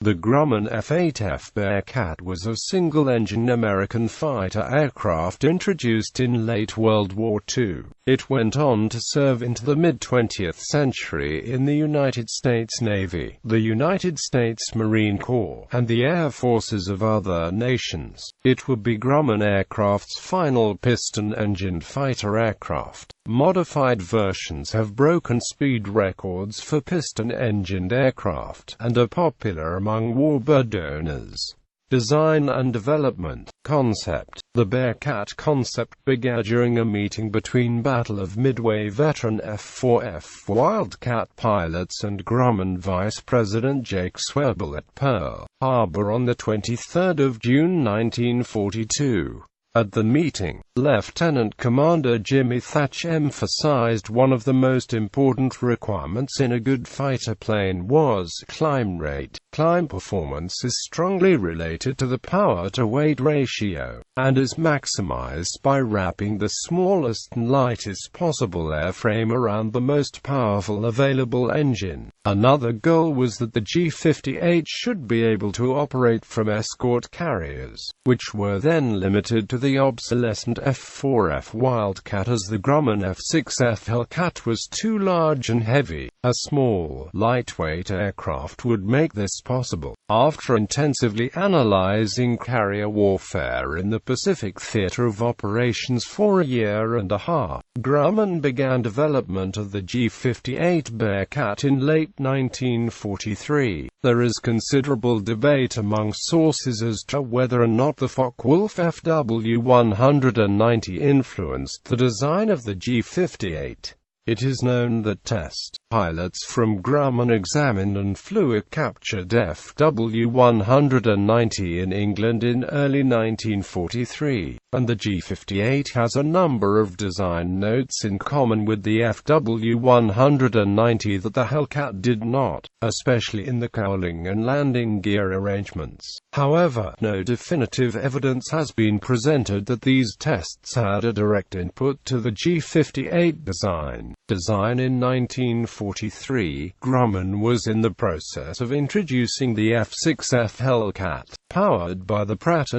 The Grumman F8F Bearcat was a single-engine American fighter aircraft introduced in late World War II. It went on to serve into the mid-20th century in the United States Navy, the United States Marine Corps, and the air forces of other nations. It would be Grumman Aircraft's final piston-engined fighter aircraft. Modified versions have broken speed records for piston-engined aircraft, and are popular among warbird owners. Design and development. Concept. The Bearcat concept began during a meeting between Battle of Midway veteran F8F Wildcat pilots and Grumman Vice President Jake Swebel at Pearl Harbor on the 23rd of June 1942. At the meeting, Lieutenant Commander Jimmy Thatch emphasized one of the most important requirements in a good fighter plane was climb rate. Climb performance is strongly related to the power-to-weight ratio, and is maximized by wrapping the smallest and lightest possible airframe around the most powerful available engine. Another goal was that the G-58 should be able to operate from escort carriers, which were then limited to the obsolescent F4F Wildcat, as the Grumman F6F Hellcat was too large and heavy. A small, lightweight aircraft would make this possible. After intensively analyzing carrier warfare in the Pacific Theater of Operations for a year and a half, Grumman began development of the G-58 Bearcat in late 1943. There is considerable debate among sources as to whether or not the Focke-Wulf FW-190 influenced the design of the G-58. It is known that test pilots from Grumman examined and flew a captured FW-190 in England in early 1943, and the G-58 has a number of design notes in common with the FW-190 that the Hellcat did not, especially in the cowling and landing gear arrangements. However, no definitive evidence has been presented that these tests had a direct input to the G-58 design. In 1943, Grumman was in the process of introducing the F6F Hellcat, powered by the Pratt &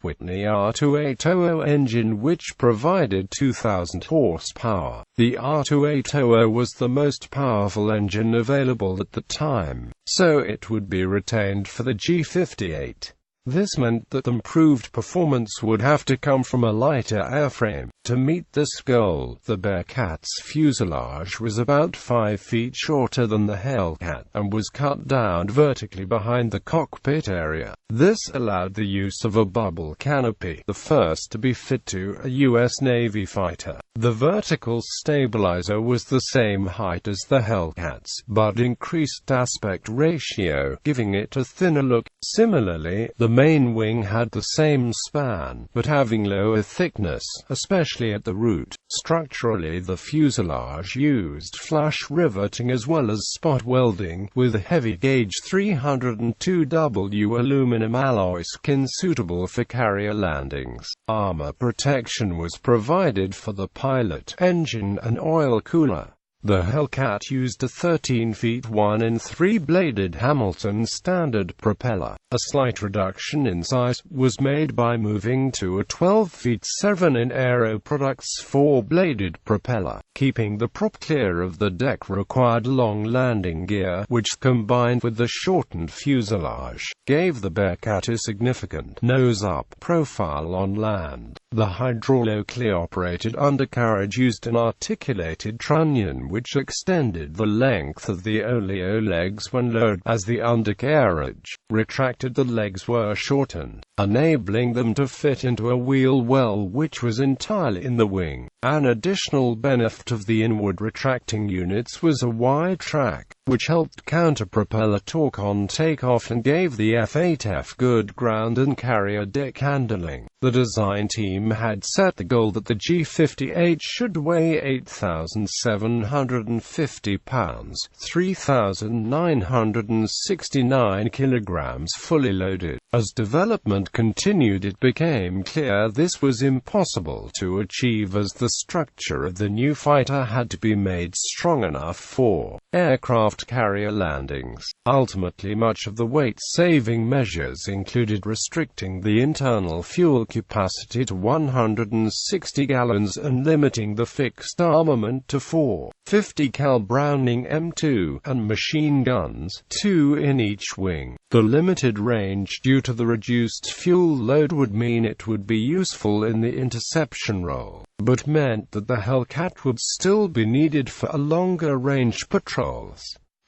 Whitney R2800 engine, which provided 2,000 horsepower. The R2800 was the most powerful engine available at the time, so it would be retained for the G-58. This meant that improved performance would have to come from a lighter airframe. To meet this goal, the Bearcat's fuselage was about 5 feet shorter than the Hellcat, and was cut down vertically behind the cockpit area. This allowed the use of a bubble canopy, the first to be fit to a U.S. Navy fighter. The vertical stabilizer was the same height as the Hellcat's, but increased aspect ratio, giving it a thinner look. Similarly, the main wing had the same span, but having lower thickness, especially at the root. Structurally, the fuselage used flush riveting as well as spot welding, with a heavy-gauge 302W aluminum alloy skin suitable for carrier landings. Armor protection was provided for the pilot, engine, and oil cooler. The Hellcat used a 13 feet 1 in 3 bladed Hamilton standard propeller. A slight reduction in size was made by moving to a 12 feet 7 in Aero Products 4-bladed propeller. Keeping the prop clear of the deck required long landing gear, which combined with the shortened fuselage, gave the Bearcat a significant nose-up profile on land. The hydraulically operated undercarriage used an articulated trunnion which extended the length of the oleo legs when lowered. As the undercarriage retracted, the legs were shortened, enabling them to fit into a wheel well which was entirely in the wing. An additional benefit of the inward retracting units was a wide track, which helped counter propeller torque on takeoff and gave the F8F good ground and carrier deck handling. The design team had set the goal that the G-58 should weigh 8,750 pounds, 3,969 kilograms fully loaded. As development continued, it became clear this was impossible to achieve, as the structure of the new fighter had to be made strong enough for aircraft carrier landings. Ultimately, much of the weight-saving measures included restricting the internal fuel capacity to 160 gallons and limiting the fixed armament to 4 50 cal Browning M2 and machine guns, 2 in each wing. The limited range due to the reduced fuel load would mean it would be useful in the interception role, but meant that the Hellcat would still be needed for longer-range patrols.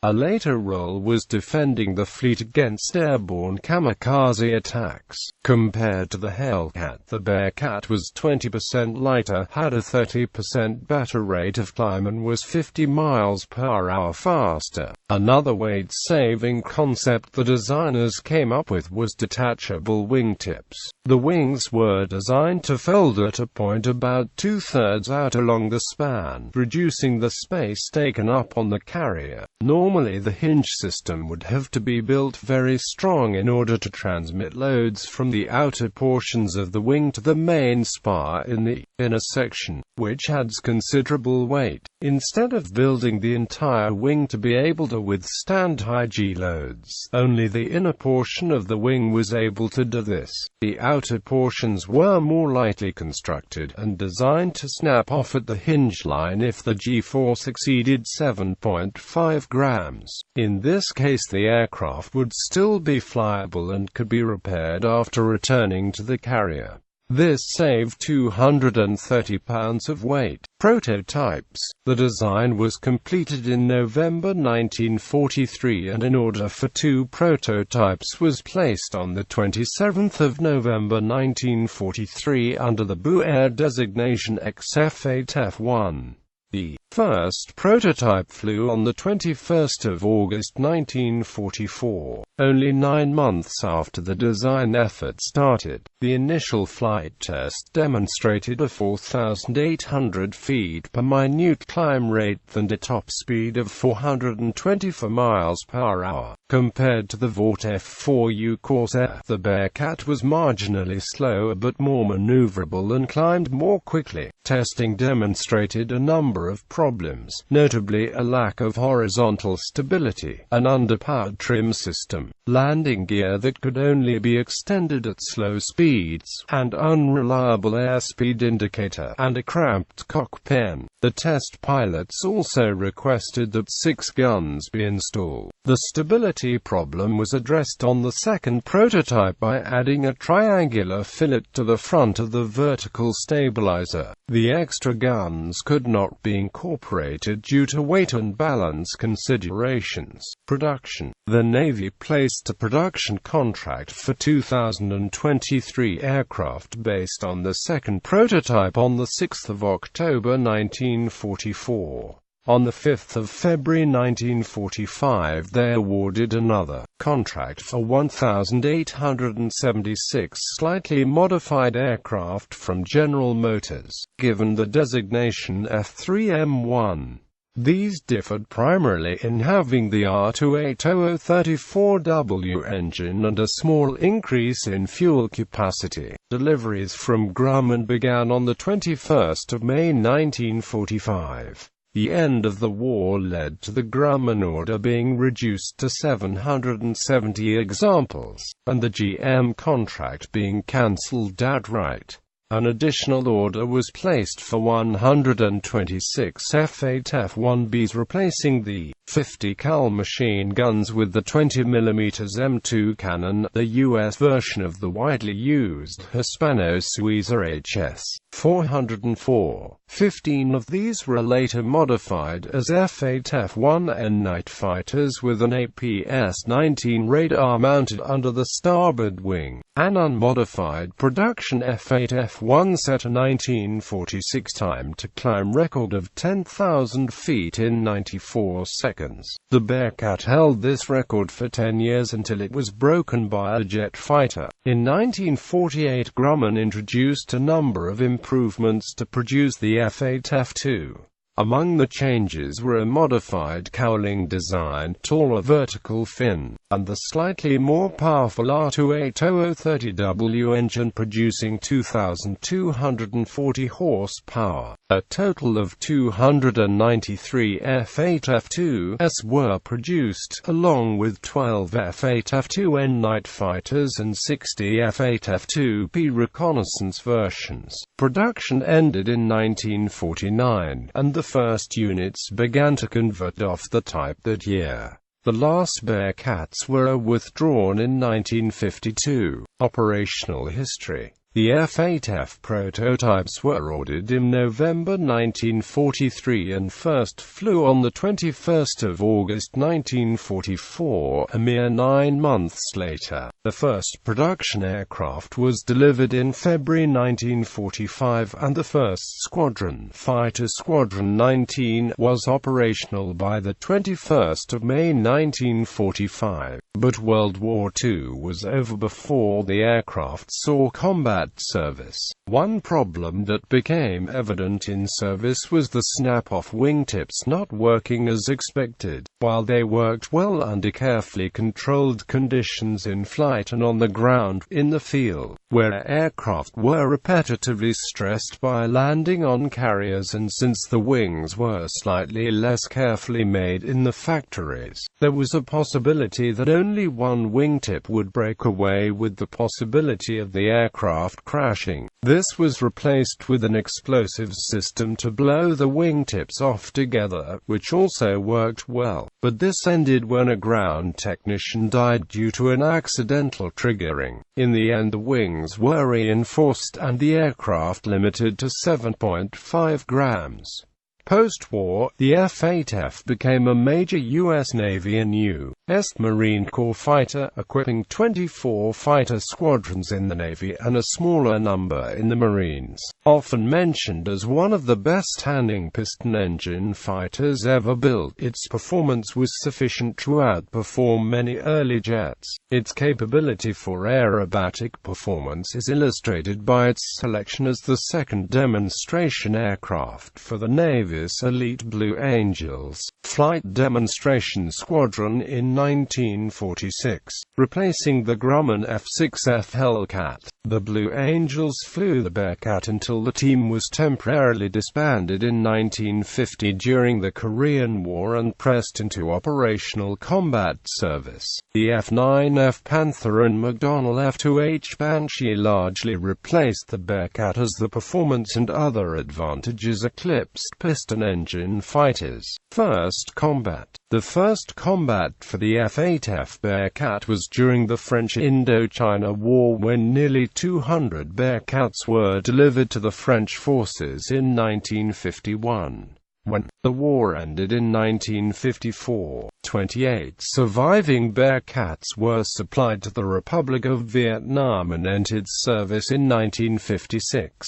A later role was defending the fleet against airborne kamikaze attacks. Compared to the Hellcat, the Bearcat was 20% lighter, had a 30% better rate of climb, and was 50 miles per hour faster. Another weight-saving concept the designers came up with was detachable wingtips. The wings were designed to fold at a point about 2/3 out along the span, reducing the space taken up on the carrier. Normally, the hinge system would have to be built very strong in order to transmit loads from the outer portions of the wing to the main spar in the inner section, which adds considerable weight. Instead of building the entire wing to be able to withstand high G-loads, only the inner portion of the wing was able to do this. The outer portions were more lightly constructed and designed to snap off at the hinge line if the G-force exceeded 7.5 grams. In this case, the aircraft would still be flyable and could be repaired after returning to the carrier. This saved 230 pounds of weight. Prototypes. The design was completed in November 1943, and an order for 2 prototypes was placed on the 27th of November 1943 under the BU-Air designation XF8F1. The first prototype flew on the 21st of August 1944, only 9 months after the design effort started. The initial flight test demonstrated a 4,800 feet per minute climb rate and a top speed of 424 miles per hour. Compared to the Vought F4U Corsair, the Bearcat was marginally slower but more maneuverable and climbed more quickly. Testing demonstrated a number of problems, notably a lack of horizontal stability, an underpowered trim system, landing gear that could only be extended at slow speeds, and unreliable airspeed indicator, and a cramped cockpit. The test pilots also requested that 6 guns be installed. The stability problem was addressed on the second prototype by adding a triangular fillet to the front of the vertical stabilizer. The extra guns could not be incorporated due to weight and balance considerations. Production. The Navy placed a production contract for 2,023 aircraft based on the second prototype on the 6th of October 1944. On the 5th of February 1945 they awarded another contract for 1,876 slightly modified aircraft from General Motors, given the designation F3M1. These differed primarily in having the R28034W engine and a small increase in fuel capacity. Deliveries from Grumman began on the 21st of May 1945. The end of the war led to the Grumman order being reduced to 770 examples, and the GM contract being cancelled outright. An additional order was placed for 126 F8F1Bs, replacing the 50 cal machine guns with the 20mm M2 cannon, the US version of the widely used Hispano-Suiza HS-404. 15 of these were later modified as F8F1N night fighters with an APS-19 radar mounted under the starboard wing. An unmodified production F8F1 set a 1946 time-to-climb record of 10,000 feet in 94 seconds. The Bearcat held this record for 10 years until it was broken by a jet fighter. In 1948, Grumman introduced a number of improvements to produce the F8F2. Among the changes were a modified cowling design, taller vertical fin, and the slightly more powerful R280030W engine producing 2,240 horsepower. A total of 293 F8F2s were produced, along with 12 F8F2N night fighters and 60 F8F2P reconnaissance versions. Production ended in 1949, and the first units began to convert off the type that year. The last Bearcats were withdrawn in 1952. Operational history. The F8F prototypes were ordered in November 1943 and first flew on the 21st of August 1944, a mere 9 months later. The first production aircraft was delivered in February 1945, and the first squadron, Fighter Squadron 19, was operational by the 21st of May 1945. But World War II was over before the aircraft saw combat service. One problem that became evident in service was the snap-off wingtips not working as expected. While they worked well under carefully controlled conditions in flight and on the ground, in the field, where aircraft were repetitively stressed by landing on carriers, and since the wings were slightly less carefully made in the factories, there was a possibility that only one wingtip would break away, with the possibility of the aircraft crashing. This was replaced with an explosive system to blow the wingtips off together, which also worked well. But this ended when a ground technician died due to an accidental triggering. In the end, the wings were reinforced and the aircraft limited to 7.5 grams. Post-war, the F-8F became a major U.S. Navy and U.S. Marine Corps fighter, equipping 24 fighter squadrons in the Navy and a smaller number in the Marines. Often mentioned as one of the best-handling piston-engine fighters ever built, its performance was sufficient to outperform many early jets. Its capability for aerobatic performance is illustrated by its selection as the second demonstration aircraft for the Navy's elite Blue Angels Flight Demonstration Squadron in 1946, replacing the Grumman F8F Hellcat. The Blue Angels flew the Bearcat until the team was temporarily disbanded in 1950 during the Korean War and pressed into operational combat service. The F9F Panther and McDonnell F2H Banshee largely replaced the Bearcat as the performance and other advantages eclipsed piston-engine fighters. First combat. The first combat for the F8F Bearcat was during the French Indochina War, when nearly 200 Bearcats were delivered to the French forces in 1951. When the war ended in 1954, 28 surviving Bearcats were supplied to the Republic of Vietnam and entered service in 1956.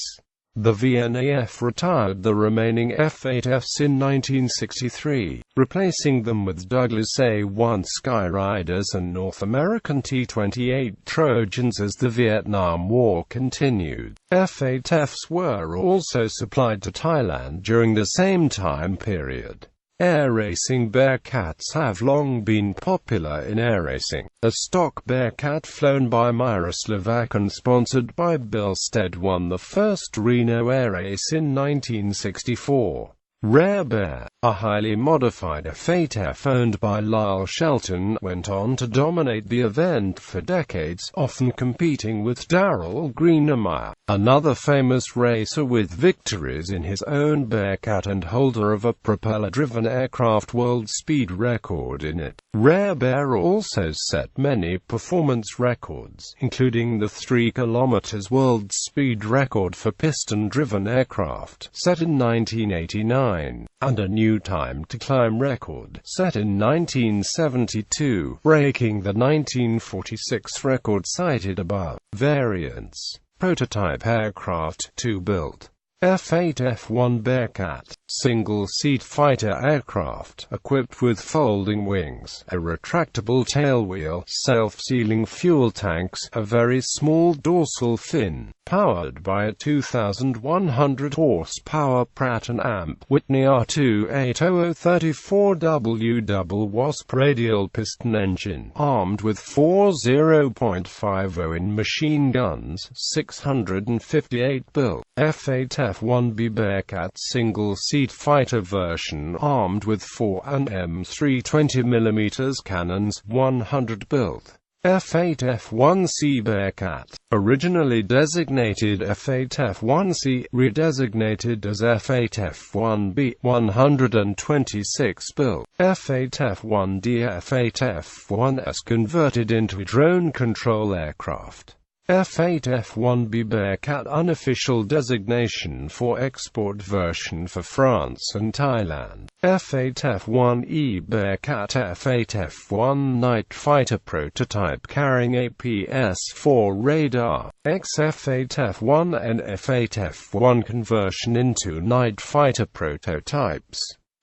The VNAF retired the remaining F8Fs in 1963, replacing them with Douglas A-1 Skyriders and North American T-28 Trojans as the Vietnam War continued. F8Fs were also supplied to Thailand during the same time period. Air racing Bearcats have long been popular in air racing. A stock Bearcat flown by Miroslav and sponsored by Bill Stead won the first Reno Air Race in 1964. Rare Bear, a highly modified F8F owned by Lyle Shelton, went on to dominate the event for decades, often competing with Darrell Greenemeyer, another famous racer with victories in his own Bearcat and holder of a propeller-driven aircraft world speed record in it. Rare Bear also set many performance records, including the 3 km world speed record for piston-driven aircraft, set in 1989. And a new time to climb record, set in 1972, breaking the 1946 record cited above. Variants. Prototype aircraft, 2 built. F8F1 Bearcat. single-seat fighter aircraft, equipped with folding wings, a retractable tailwheel, self-sealing fuel tanks, a very small dorsal fin, powered by a 2,100 horsepower Pratt & Amp Whitney R28034W double wasp radial piston engine, armed with 4 0.50 in machine guns, 658 built F8F1B Bearcat single-seat fighter version, armed with 4 M3 20mm cannons, 100 built F8F1C Bearcat, originally designated F8F1C, redesignated as F8F1B, 126 built F8F1D F8F1S converted into drone control aircraft. F8F1B Bearcat unofficial designation for export version for France and Thailand. F8F1E Bearcat F8F1 night fighter prototype carrying APS-4 radar. F8F1 and F8F1 conversion into night fighter prototypes.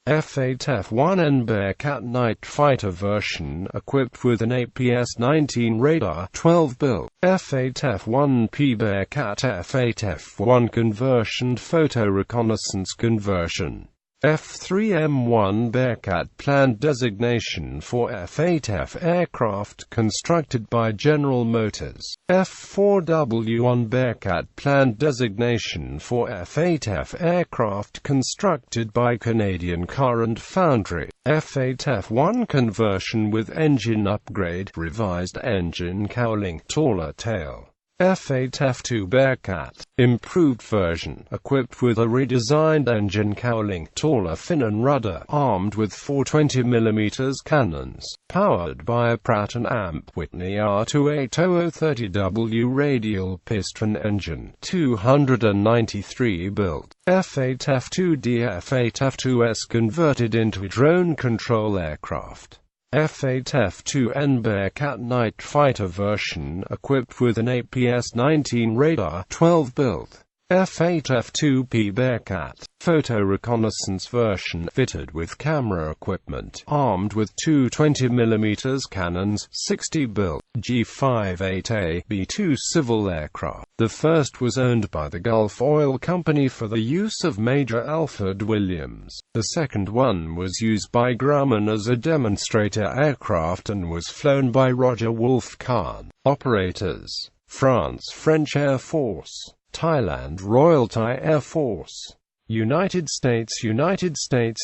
F8F1N Bearcat night fighter version, equipped with an APS-19 radar, 12 built F8F1P Bearcat F8F1 conversion photo reconnaissance conversion. F3M1 Bearcat planned designation for F8F aircraft constructed by General Motors. F4W1 Bearcat planned designation for F8F aircraft constructed by Canadian Car and Foundry. F8F1 conversion with engine upgrade, revised engine cowling, taller tail. F8F2 Bearcat, improved version, equipped with a redesigned engine cowling, taller fin and rudder, armed with 420mm cannons, powered by a Pratt & Amp Whitney R28030W radial piston engine, 293 built. F8F2D F8F2S converted into drone control aircraft. F8F2N Bearcat night fighter version, equipped with an APS-19 radar, 12 built. F8F2P Bearcat, photo reconnaissance version, fitted with camera equipment, armed with 220mm cannons, 60 built. G58A B2 civil aircraft. The first was owned by the Gulf Oil Company for the use of Major Alfred Williams. The second one was used by Grumman as a demonstrator aircraft and was flown by Roger Wolf Kahn. Operators: France French Air Force, Thailand Royal Thai Air Force, United States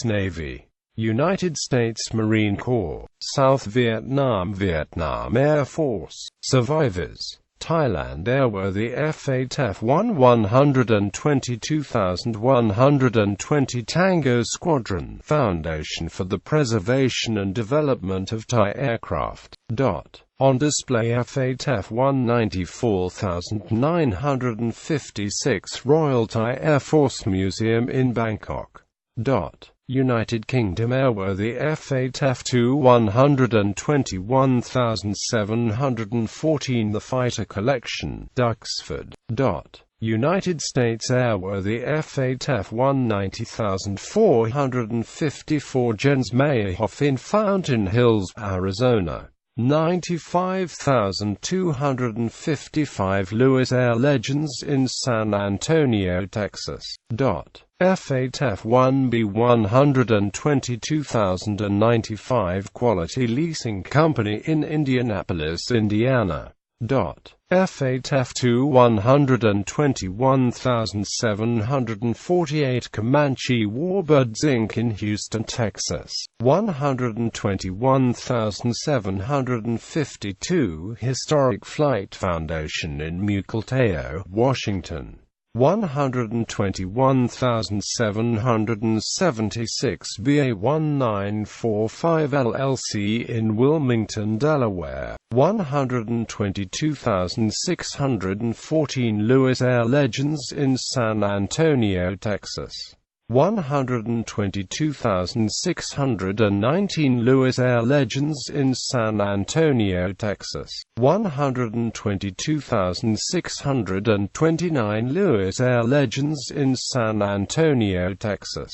Navy, United States Marine Corps, South Vietnam Air Force. Survivors: Thailand Airworthy F8F1 122,120 Tango Squadron, Foundation for the Preservation and Development of Thai Aircraft. On display F8F1 94,956 Royal Thai Air Force Museum in Bangkok. United Kingdom Airworthy F8F2 121,714 The Fighter Collection, Duxford. United States Airworthy F8F1 90,454 Jens Meyerhoff in Fountain Hills, Arizona. 95,255 Lewis Air Legends in San Antonio, Texas. F8F1B 122,095 Quality Leasing Company in Indianapolis, Indiana. F8F2 121,748 Comanche Warbirds Inc. in Houston, Texas. 121,752 Historic Flight Foundation in Mukilteo, Washington. 121,776 BA1945 LLC in Wilmington, Delaware. 122,614 Lewis Air Legends in San Antonio, Texas. 122,619 Lewis Air Legends in San Antonio, Texas. 122,629 Lewis Air Legends in San Antonio, Texas.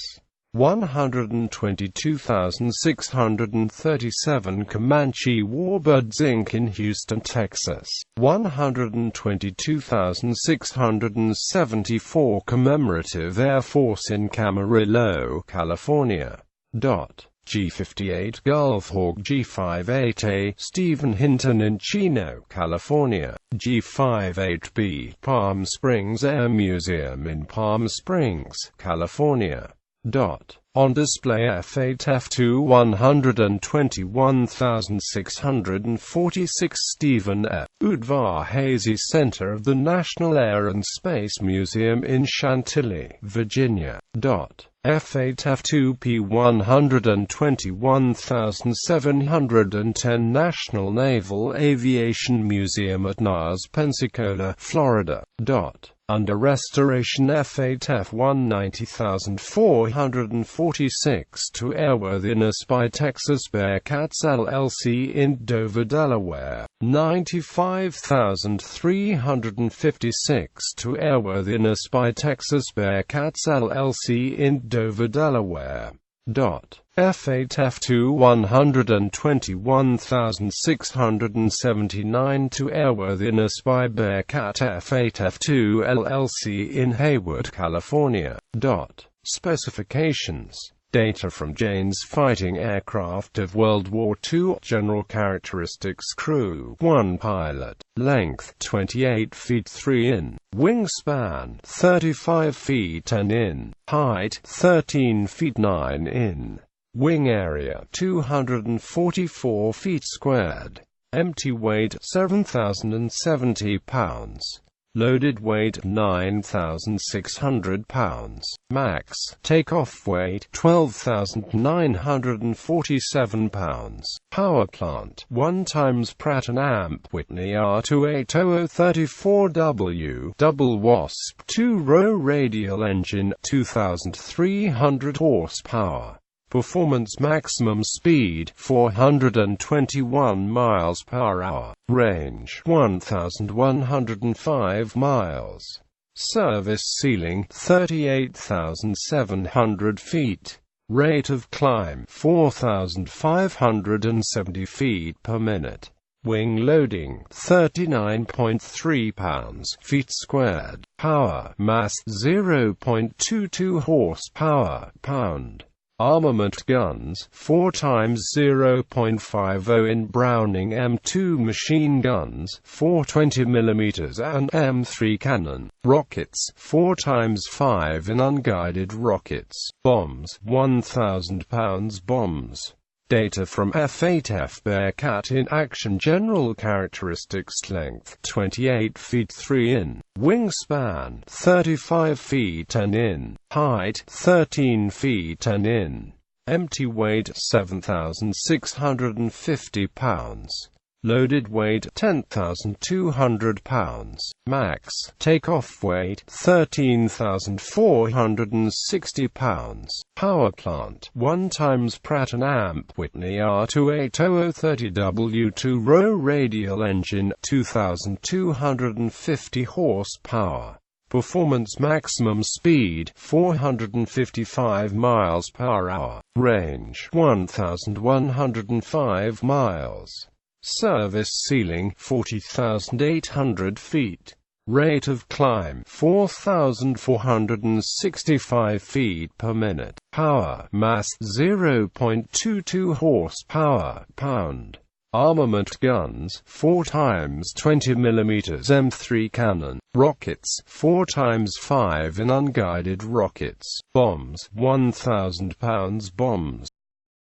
122,637 Comanche Warbirds Inc. in Houston, Texas. 122,674 Commemorative Air Force in Camarillo, California. G58 Gulfhawk G58A Stephen Hinton in Chino, California. G58B Palm Springs Air Museum in Palm Springs, California. On display F8F2 121,646 Stephen F. Udvar-Hazy Center of the National Air and Space Museum in Chantilly, Virginia. F8F2P 121,710 National Naval Aviation Museum at NAS, Pensacola, Florida. Under restoration F8F1 90,446 to airworthiness by Texas Bearcats LLC in Dover, Delaware. 95,356 to airworthiness by Texas Bearcats LLC in Dover, Delaware. F8F2 121,679 to airworthiness by Bearcat F8F2 LLC in Hayward, California. Specifications. Data from Jane's Fighting Aircraft of World War II. General characteristics: crew 1 pilot, length 28 feet 3 in, wingspan 35 feet 10 in, height 13 feet 9 in, wing area 244 feet squared, empty weight 7,070 pounds. Loaded weight 9,600 pounds. Max takeoff weight 12,947 pounds. Power plant 1 times Pratt & Amp Whitney R28034W double wasp 2-row radial engine, 2,300 horsepower. Performance maximum speed 421 miles per hour. Range 1,105 miles. Service ceiling 38,700 feet. Rate of climb 4,570 feet per minute. Wing loading 39.3 pounds feet squared. Power mass 0.22 horsepower pound. Armament guns 4 times 0.50 in Browning M2 machine guns, 420 mm and M3 cannon. Rockets 4 times 5 in unguided rockets. Bombs 1,000 pounds bombs. Data from F8F Bearcat in action. General characteristics: length 28 feet 3 in, wingspan 35 feet 10 in, height 13 feet 10 in, empty weight 7,650 pounds. Loaded weight 10,200 pounds. Max takeoff weight 13,460 pounds. Power plant 1 times Pratt & Amp Whitney R28030W 2-row radial engine, 2,250 horsepower. Performance maximum speed 455 miles per hour. Range 1,105 miles. Service ceiling 40,800 feet. Rate of climb 4,465 feet per minute. Power mass 0.22 horsepower pound. Armament guns 4 times 20 mm M3 cannon. Rockets 4 times 5 in unguided rockets. Bombs 1,000 pounds bombs.